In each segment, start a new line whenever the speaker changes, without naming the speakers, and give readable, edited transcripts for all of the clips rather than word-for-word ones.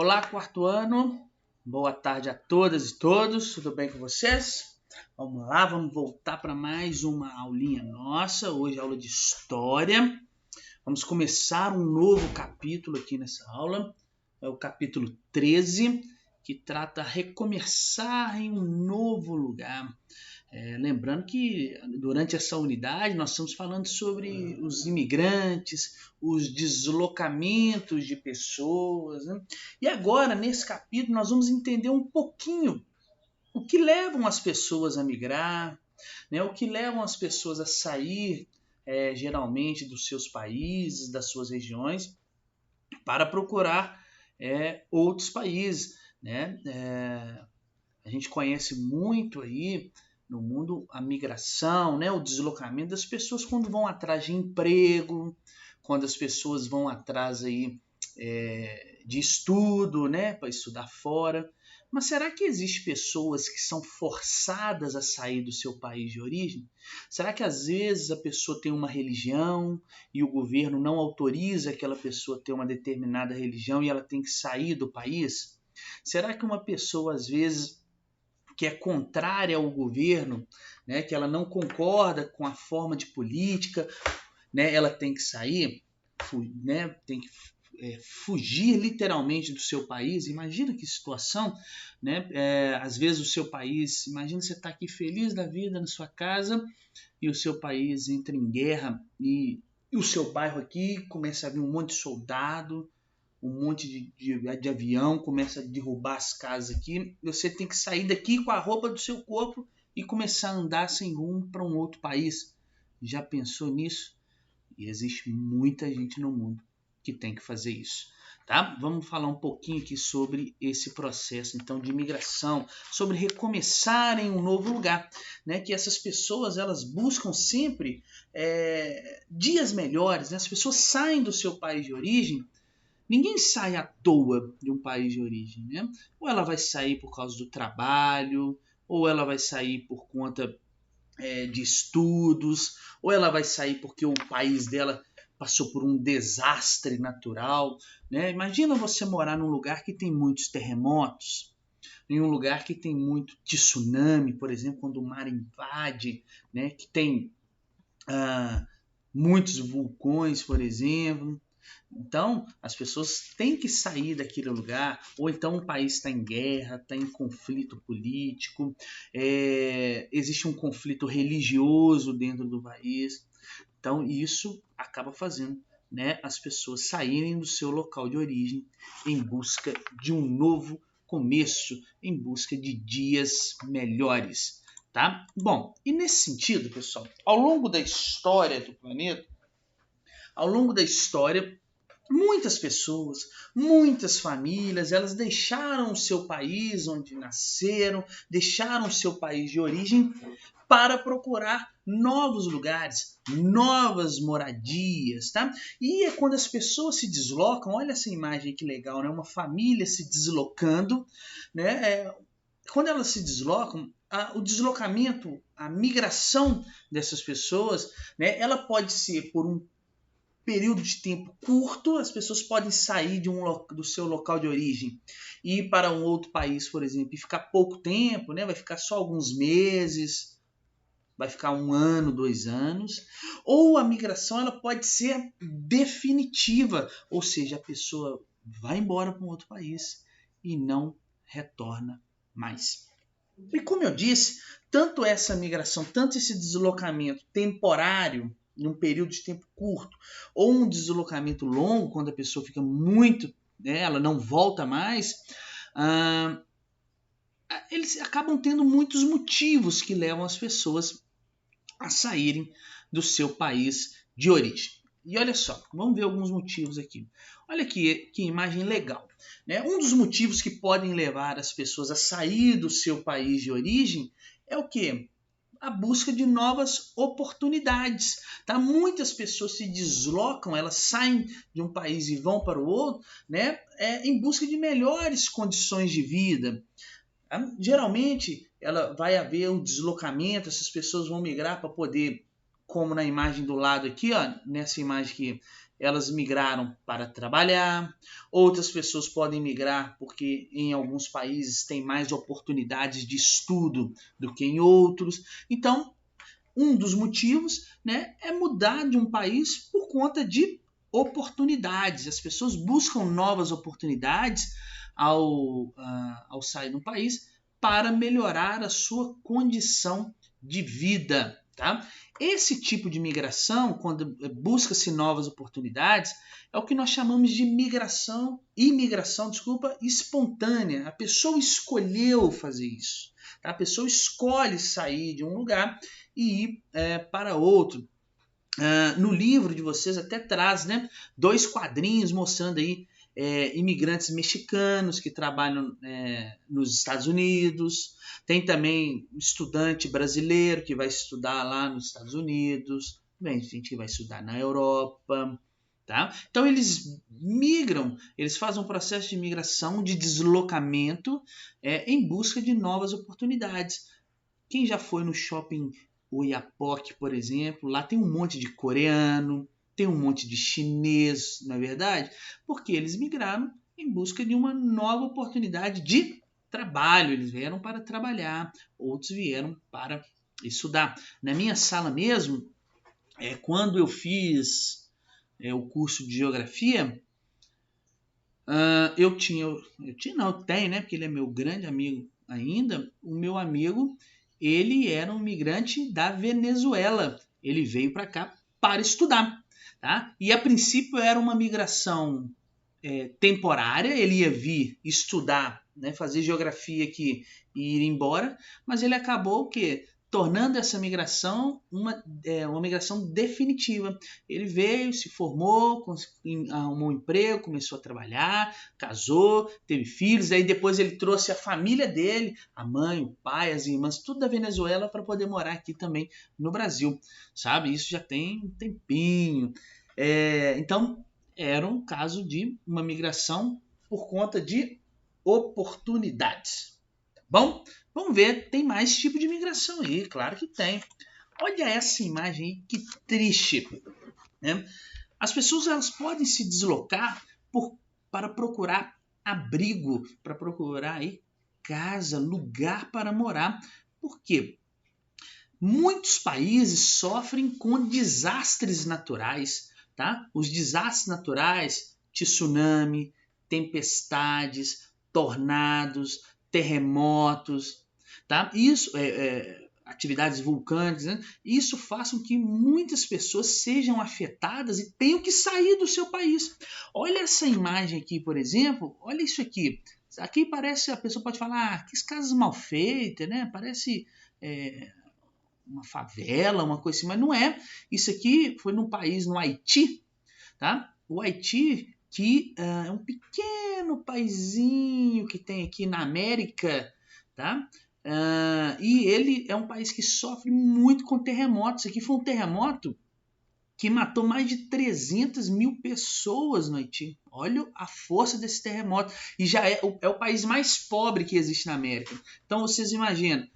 Olá, quarto ano. Boa tarde a todas e todos. Tudo bem com vocês? Vamos lá, vamos voltar para mais uma aulinha nossa. Hoje é aula de História. Vamos começar um novo capítulo aqui nessa aula. É o capítulo 13, que trata recomeçar em um novo lugar. Lembrando que durante essa unidade nós estamos falando sobre os imigrantes, os deslocamentos de pessoas, né? E agora, nesse capítulo, nós vamos entender um pouquinho o que levam as pessoas a migrar, né? O que levam as pessoas a sair, geralmente, dos seus países, das suas regiões, para procurar outros países, né? A gente conhece muito aí no mundo a migração, né, o deslocamento das pessoas quando vão atrás de emprego, quando as pessoas vão atrás aí, de estudo, né, para estudar fora. Mas será que existem pessoas que são forçadas a sair do seu país de origem? Será que às vezes a pessoa tem uma religião e o governo não autoriza aquela pessoa a ter uma determinada religião e ela tem que sair do país? Será que uma pessoa às vezes que é contrária ao governo, né, que ela não concorda com a forma de política, né, ela tem que sair, né, tem que fugir literalmente do seu país? Imagina que situação, né? Às vezes o seu país, imagina você está aqui feliz da vida na sua casa e o seu país entra em guerra e o seu bairro aqui começa a vir um monte de soldado, um monte de avião, começa a derrubar as casas aqui, você tem que sair daqui com a roupa do seu corpo e começar a andar sem rumo para um outro país. Já pensou nisso? E existe muita gente no mundo que tem que fazer isso. Tá? Vamos falar um pouquinho aqui sobre esse processo então de imigração, sobre recomeçar em um novo lugar, né? Que essas pessoas elas buscam sempre dias melhores, né? As pessoas saem do seu país de origem. Ninguém sai à toa de um país de origem, né? Ou ela vai sair por causa do trabalho, ou ela vai sair por conta de estudos, ou ela vai sair porque o país dela passou por um desastre natural, né? Imagina você morar num lugar que tem muitos terremotos, em um lugar que tem muito tsunami, por exemplo, quando o mar invade, né? Que tem muitos vulcões, por exemplo. Então, as pessoas têm que sair daquele lugar, ou então o país está em guerra, está em conflito político, existe um conflito religioso dentro do país. Então, isso acaba fazendo, né, as pessoas saírem do seu local de origem em busca de um novo começo, em busca de dias melhores. Tá? Bom, e nesse sentido, pessoal, ao longo da história do planeta, muitas pessoas, muitas famílias, elas deixaram o seu país onde nasceram, deixaram o seu país de origem para procurar novos lugares, novas moradias, tá? E é quando as pessoas se deslocam, olha essa imagem que legal, né? Uma família se deslocando, né? Quando elas se deslocam, o deslocamento, a migração dessas pessoas, né? Ela pode ser por um período de tempo curto, as pessoas podem sair do seu local de origem e ir para um outro país, por exemplo, e ficar pouco tempo, né? Vai ficar só alguns meses, vai ficar 1 ano, 2 anos. Ou a migração ela pode ser definitiva, ou seja, a pessoa vai embora para um outro país e não retorna mais. E como eu disse, tanto essa migração, tanto esse deslocamento temporário, em um período de tempo curto, ou um deslocamento longo, quando a pessoa fica muito, ela não volta mais, eles acabam tendo muitos motivos que levam as pessoas a saírem do seu país de origem. E olha só, vamos ver alguns motivos aqui. Olha que imagem legal, né? Um dos motivos que podem levar as pessoas a sair do seu país de origem é o quê? A busca de novas oportunidades. Tá? Muitas pessoas se deslocam, elas saem de um país e vão para o outro, né? Em busca de melhores condições de vida. Geralmente, ela vai haver um deslocamento, essas pessoas vão migrar para poder, como na imagem do lado aqui, ó, nessa imagem que elas migraram para trabalhar, outras pessoas podem migrar porque em alguns países tem mais oportunidades de estudo do que em outros. Então, um dos motivos, né, é mudar de um país por conta de oportunidades. As pessoas buscam novas oportunidades ao sair do país para melhorar a sua condição de vida. Tá? Esse tipo de migração, quando busca-se novas oportunidades, é o que nós chamamos de imigração espontânea. A pessoa escolheu fazer isso. Tá? A pessoa escolhe sair de um lugar e ir para outro. No livro de vocês até traz, né, 2 quadrinhos mostrando aí imigrantes mexicanos que trabalham nos Estados Unidos. Tem também estudante brasileiro que vai estudar lá nos Estados Unidos. Tem gente que vai estudar na Europa. Tá? Então eles migram, eles fazem um processo de migração, de deslocamento em busca de novas oportunidades. Quem já foi no shopping Oiapoque, por exemplo, lá tem um monte de coreano, tem um monte de chinês, não é verdade? Porque eles migraram em busca de uma nova oportunidade de trabalho. Eles vieram para trabalhar, outros vieram para estudar. Na minha sala mesmo, quando eu fiz o curso de geografia, eu tenho, né? Porque ele é meu grande amigo ainda. O meu amigo, ele era um imigrante da Venezuela. Ele veio para cá para estudar, tá? E a princípio era uma migração temporária. Ele ia vir estudar, né, fazer geografia aqui e ir embora, mas ele acabou o quê? Tornando essa migração uma migração definitiva. Ele veio, se formou, arrumou um emprego, começou a trabalhar, casou, teve filhos, aí depois ele trouxe a família dele, a mãe, o pai, as irmãs, tudo da Venezuela para poder morar aqui também no Brasil, sabe? Isso já tem um tempinho. Então, era um caso de uma migração por conta de oportunidades. Tá bom? Vamos ver, tem mais tipo de migração aí, claro que tem. Olha essa imagem aí, que triste. Né? As pessoas elas podem se deslocar para procurar abrigo, para procurar aí casa, lugar para morar. Por quê? Muitos países sofrem com desastres naturais. Tá? Os desastres naturais, tsunami, tempestades, tornados, terremotos, tá? Isso, atividades vulcânicas, né? Isso faz com que muitas pessoas sejam afetadas e tenham que sair do seu país. Olha essa imagem aqui, por exemplo, olha isso aqui. Aqui parece, a pessoa pode falar, que casas mal feitas, né? Parece uma favela, uma coisa assim, mas não é. Isso aqui foi num país, no Haiti, tá? O Haiti, que é um pequeno paizinho que tem aqui na América, tá? E ele é um país que sofre muito com terremotos. Aqui foi um terremoto que matou mais de 300 mil pessoas no Haiti. Olha a força desse terremoto. E já é o país mais pobre que existe na América. Então vocês imaginam,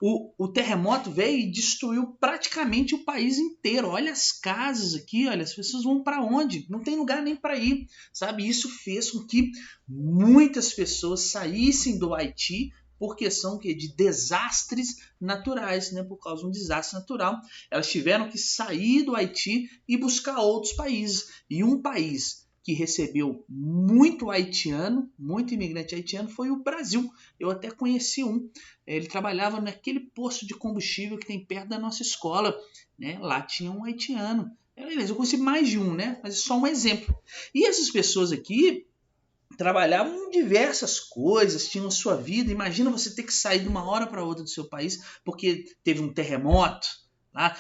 o terremoto veio e destruiu praticamente o país inteiro. Olha as casas aqui, olha, as pessoas vão para onde? Não tem lugar nem para ir, sabe? Isso fez com que muitas pessoas saíssem do Haiti por questão de desastres naturais, né? Por causa de um desastre natural. Elas tiveram que sair do Haiti e buscar outros países. E um país que recebeu muito haitiano, muito imigrante haitiano, foi o Brasil. Eu até conheci um. Ele trabalhava naquele posto de combustível que tem perto da nossa escola. Né? Lá tinha um haitiano. Eu conheci mais de um, né? Mas é só um exemplo. E essas pessoas aqui trabalhavam em diversas coisas, tinham sua vida. Imagina você ter que sair de uma hora para outra do seu país porque teve um terremoto. Tá?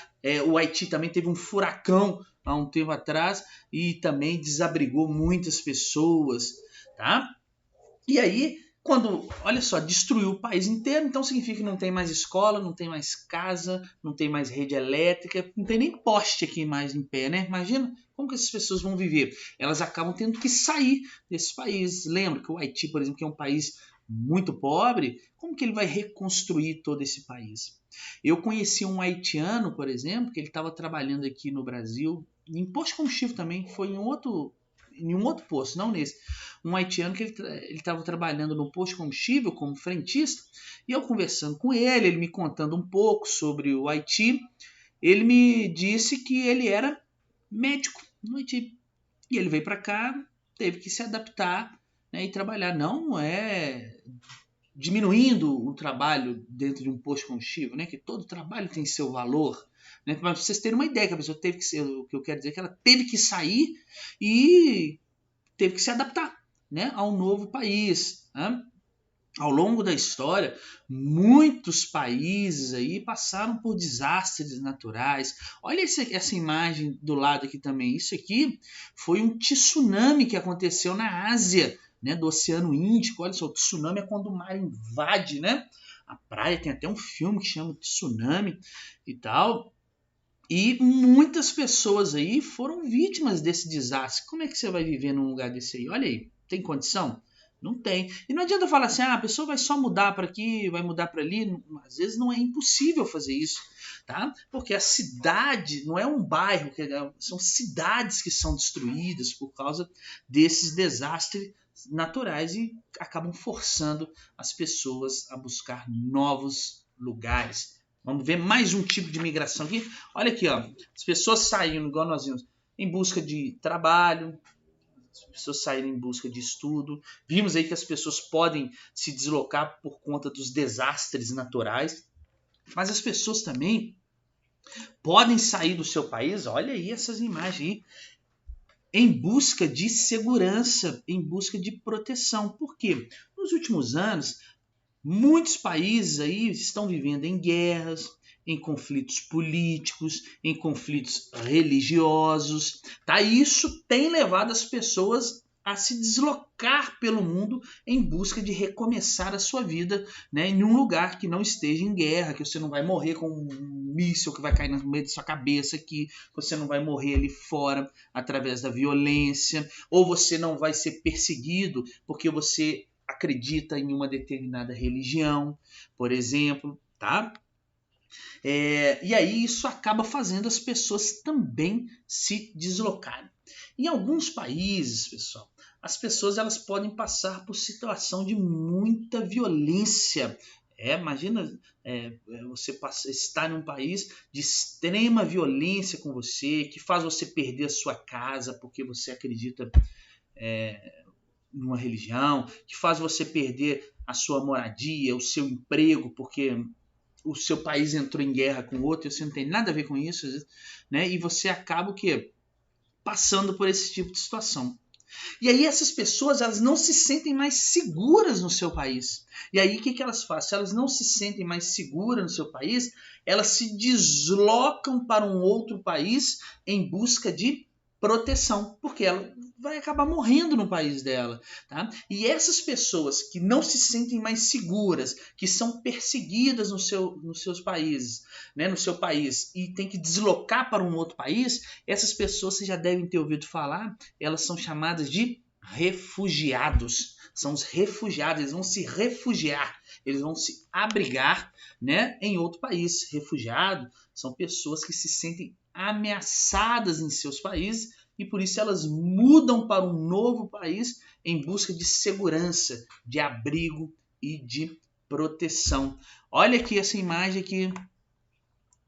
O Haiti também teve um furacão há um tempo atrás e também desabrigou muitas pessoas, tá? E aí, quando, olha só, destruiu o país inteiro, então significa que não tem mais escola, não tem mais casa, não tem mais rede elétrica, não tem nem poste aqui mais em pé, né? Imagina como que essas pessoas vão viver. Elas acabam tendo que sair desse país. Lembra que o Haiti, por exemplo, que é um país muito pobre, como que ele vai reconstruir todo esse país? Eu conheci um haitiano, por exemplo, que ele estava trabalhando aqui no Brasil em posto de combustível também, foi em um outro posto, não nesse. Um haitiano que ele estava trabalhando no posto de combustível como frentista, e eu conversando com ele me contando um pouco sobre o Haiti, ele me disse que ele era médico no Haiti. E ele veio para cá, teve que se adaptar, né, e trabalhar. Não é diminuindo o trabalho dentro de um posto de combustível, né, que todo trabalho tem seu valor. Né, para vocês terem uma ideia, que a pessoa teve que ser, o que eu quero dizer é que ela teve que sair e teve que se adaptar, né, a um novo país. Né? Ao longo da história, muitos países aí passaram por desastres naturais. Olha essa imagem do lado aqui também. Isso aqui foi um tsunami que aconteceu na Ásia, né, do Oceano Índico. Olha só, o tsunami é quando o mar invade, né? A praia, tem até um filme que chama Tsunami e tal. E muitas pessoas aí foram vítimas desse desastre. Como é que você vai viver num lugar desse aí? Olha aí, tem condição? Não tem. E não adianta falar assim, a pessoa vai só mudar para aqui, vai mudar para ali. Às vezes não é impossível fazer isso, tá? Porque a cidade não é um bairro, são cidades que são destruídas por causa desses desastres naturais e acabam forçando as pessoas a buscar novos lugares. Vamos ver mais um tipo de migração aqui. Olha aqui, ó, as pessoas saíram, igual nós vimos, em busca de trabalho, as pessoas saíram em busca de estudo. Vimos aí que as pessoas podem se deslocar por conta dos desastres naturais, mas as pessoas também podem sair do seu país, olha aí essas imagens aí, em busca de segurança, em busca de proteção. Por quê? Nos últimos anos, muitos países aí estão vivendo em guerras, em conflitos políticos, em conflitos religiosos. Tá? Isso tem levado as pessoas a se deslocar pelo mundo em busca de recomeçar a sua vida, né, em um lugar que não esteja em guerra, que você não vai morrer com um míssil que vai cair no meio da sua cabeça aqui, que você não vai morrer ali fora através da violência, ou você não vai ser perseguido porque você acredita em uma determinada religião, por exemplo, tá? E aí isso acaba fazendo as pessoas também se deslocarem. Em alguns países, pessoal, as pessoas elas podem passar por situação de muita violência. Imagina você estar num país de extrema violência com você, que faz você perder a sua casa porque você acredita numa religião, que faz você perder a sua moradia, o seu emprego, porque o seu país entrou em guerra com outro, e você não tem nada a ver com isso, né? E você acaba o quê? Passando por esse tipo de situação. E aí essas pessoas elas não se sentem mais seguras no seu país. E aí o que elas fazem? Se elas não se sentem mais seguras no seu país, elas se deslocam para um outro país em busca de proteção, porque ela vai acabar morrendo no país dela, tá? E essas pessoas que não se sentem mais seguras, que são perseguidas nos seus países, né, no seu país, e tem que deslocar para um outro país, essas pessoas, vocês já devem ter ouvido falar, elas são chamadas de refugiados. São os refugiados, eles vão se refugiar, eles vão se abrigar, né, em outro país. Refugiado são pessoas que se sentem ameaçadas em seus países e por isso elas mudam para um novo país em busca de segurança, de abrigo e de proteção. Olha aqui essa imagem aqui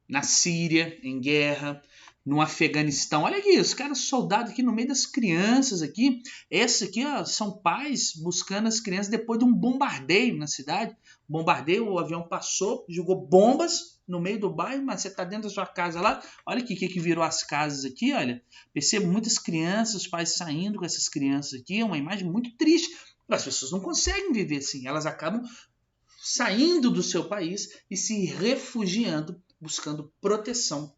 na Síria, em guerra, no Afeganistão. Olha aqui, os caras soldados aqui no meio das crianças aqui. Esses aqui ó, são pais buscando as crianças depois de um bombardeio na cidade. Bombardeio, o avião passou, jogou bombas no meio do bairro, mas você está dentro da sua casa lá. Olha aqui o que virou as casas aqui, olha. Percebo muitas crianças, os pais saindo com essas crianças aqui. É uma imagem muito triste. As pessoas não conseguem viver assim. Elas acabam saindo do seu país e se refugiando, buscando proteção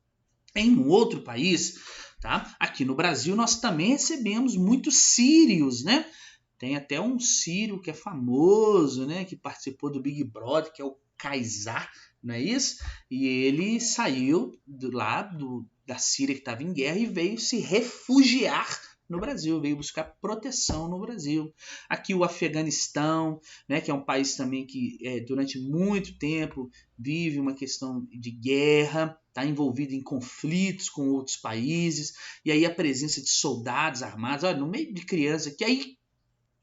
em um outro país. Tá? Aqui no Brasil nós também recebemos muitos sírios, né? Tem até um sírio que é famoso, né? Que participou do Big Brother, que é o Kaysar, não é isso? E ele saiu da Síria que estava em guerra e veio se refugiar no Brasil, veio buscar proteção no Brasil. Aqui o Afeganistão, né, que é um país também que durante muito tempo vive uma questão de guerra, está envolvido em conflitos com outros países, e aí a presença de soldados armados, olha, no meio de criança, que aí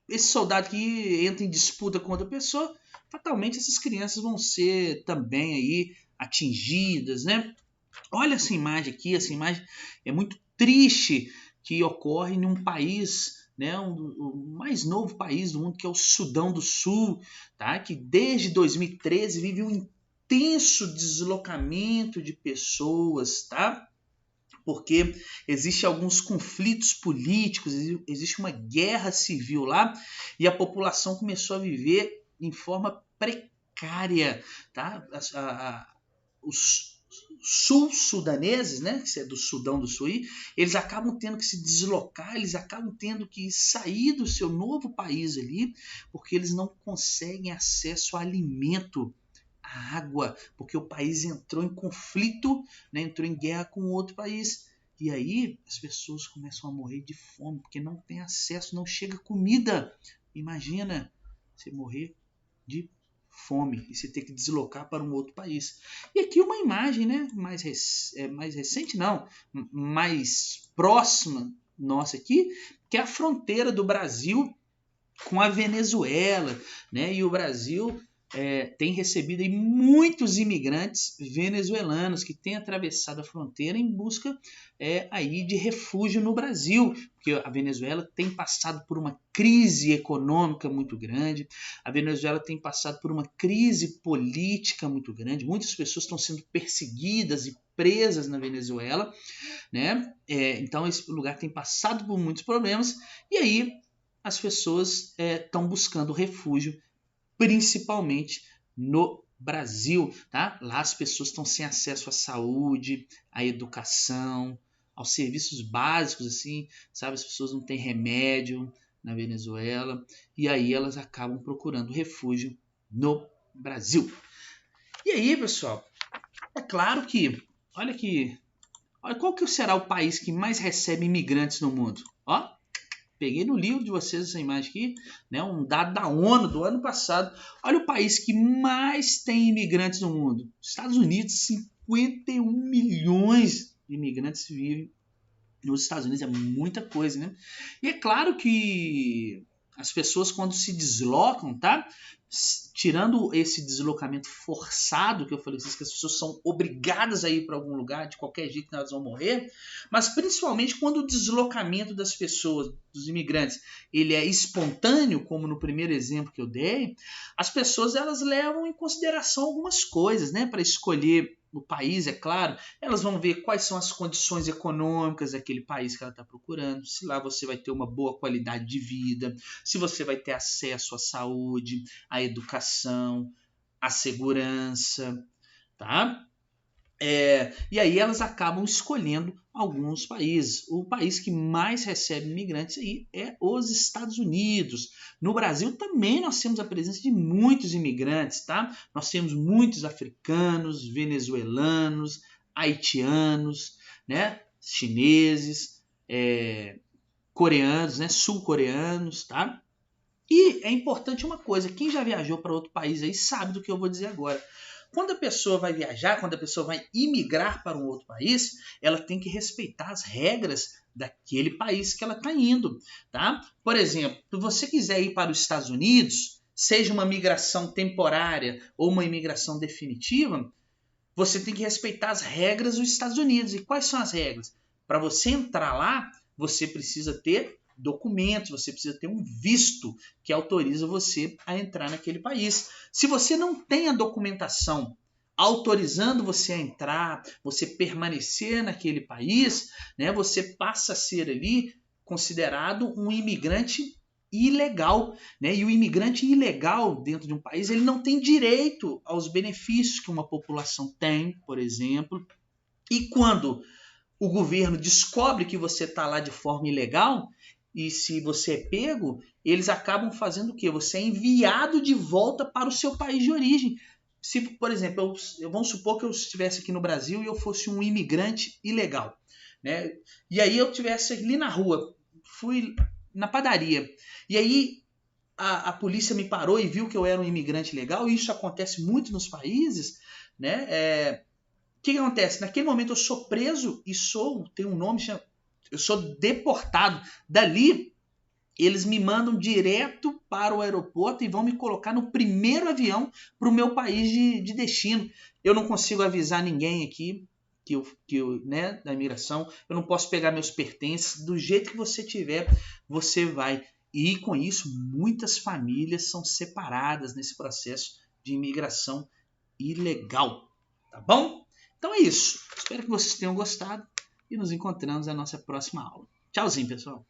esse soldado que entra em disputa com outra pessoa, fatalmente essas crianças vão ser também aí atingidas, né? Olha essa imagem aqui, essa imagem é muito triste que ocorre em um país, né, o mais novo país do mundo, que é o Sudão do Sul, tá? Que desde 2013 vive um intenso deslocamento de pessoas, tá? Porque existem alguns conflitos políticos, existe uma guerra civil lá e a população começou a viver em forma precária, tá? Os sul-sudaneses, né, que é do Sudão do Sul, eles acabam tendo que se deslocar, eles acabam tendo que sair do seu novo país ali, porque eles não conseguem acesso a alimento, a água, porque o país entrou em conflito, né, entrou em guerra com outro país. E aí as pessoas começam a morrer de fome, porque não tem acesso, não chega comida. Imagina você morrer de fome e você ter que deslocar para um outro país. E aqui uma imagem, né, mais recente, não, mais próxima nossa aqui, que é a fronteira do Brasil com a Venezuela, né? E o Brasil tem recebido aí muitos imigrantes venezuelanos que têm atravessado a fronteira em busca aí de refúgio no Brasil, porque a Venezuela tem passado por uma crise econômica muito grande, a Venezuela tem passado por uma crise política muito grande, muitas pessoas estão sendo perseguidas e presas na Venezuela, né? Então esse lugar tem passado por muitos problemas, e aí as pessoas estão buscando refúgio, principalmente no Brasil, tá? Lá as pessoas estão sem acesso à saúde, à educação, aos serviços básicos, assim, sabe? As pessoas não têm remédio na Venezuela e aí elas acabam procurando refúgio no Brasil. E aí, pessoal, é claro que, olha qual que será o país que mais recebe imigrantes no mundo? Ó, peguei no livro de vocês essa imagem aqui, né, um dado da ONU do ano passado. Olha o país que mais tem imigrantes no mundo. Estados Unidos, 51 milhões de imigrantes vivem nos Estados Unidos. É muita coisa, né? E é claro que as pessoas, quando se deslocam, tá? Tirando esse deslocamento forçado, que eu falei que as pessoas são obrigadas a ir para algum lugar, de qualquer jeito elas vão morrer, mas principalmente quando o deslocamento das pessoas, dos imigrantes, ele é espontâneo, como no primeiro exemplo que eu dei, as pessoas elas levam em consideração algumas coisas, né, para escolher o país, é claro. Elas vão ver quais são as condições econômicas daquele país que ela está procurando, se lá você vai ter uma boa qualidade de vida, se você vai ter acesso à saúde, à educação, à segurança, tá? E aí elas acabam escolhendo alguns países. O país que mais recebe imigrantes aí é os Estados Unidos. No Brasil também nós temos a presença de muitos imigrantes, tá? Nós temos muitos africanos, venezuelanos, haitianos, né? Chineses, coreanos, né? Sul-coreanos, tá? E é importante uma coisa, quem já viajou para outro país aí sabe do que eu vou dizer agora. Quando a pessoa vai viajar, quando a pessoa vai imigrar para um outro país, ela tem que respeitar as regras daquele país que ela está indo, tá? Por exemplo, se você quiser ir para os Estados Unidos, seja uma migração temporária ou uma imigração definitiva, você tem que respeitar as regras dos Estados Unidos. E quais são as regras? Para você entrar lá, você precisa ter documentos, você precisa ter um visto que autoriza você a entrar naquele país. Se você não tem a documentação autorizando você a entrar, você permanecer naquele país, né, você passa a ser ali considerado um imigrante ilegal, né? E o imigrante ilegal dentro de um país, ele não tem direito aos benefícios que uma população tem, por exemplo. E quando o governo descobre que você está lá de forma ilegal, e se você é pego, eles acabam fazendo o quê? Você é enviado de volta para o seu país de origem. Se, por exemplo, vamos supor que eu estivesse aqui no Brasil e eu fosse um imigrante ilegal, né? E aí eu estivesse ali na rua, fui na padaria. E aí a polícia me parou e viu que eu era um imigrante legal, e isso acontece muito nos países, né? O que acontece? Naquele momento eu sou preso e tem um nome, eu sou deportado. Dali, eles me mandam direto para o aeroporto e vão me colocar no primeiro avião para o meu país de destino. Eu não consigo avisar ninguém aqui né, da imigração. Eu não posso pegar meus pertences. Do jeito que você tiver, você vai. E com isso, muitas famílias são separadas nesse processo de imigração ilegal. Tá bom? Então é isso. Espero que vocês tenham gostado e nos encontramos na nossa próxima aula. Tchauzinho, pessoal.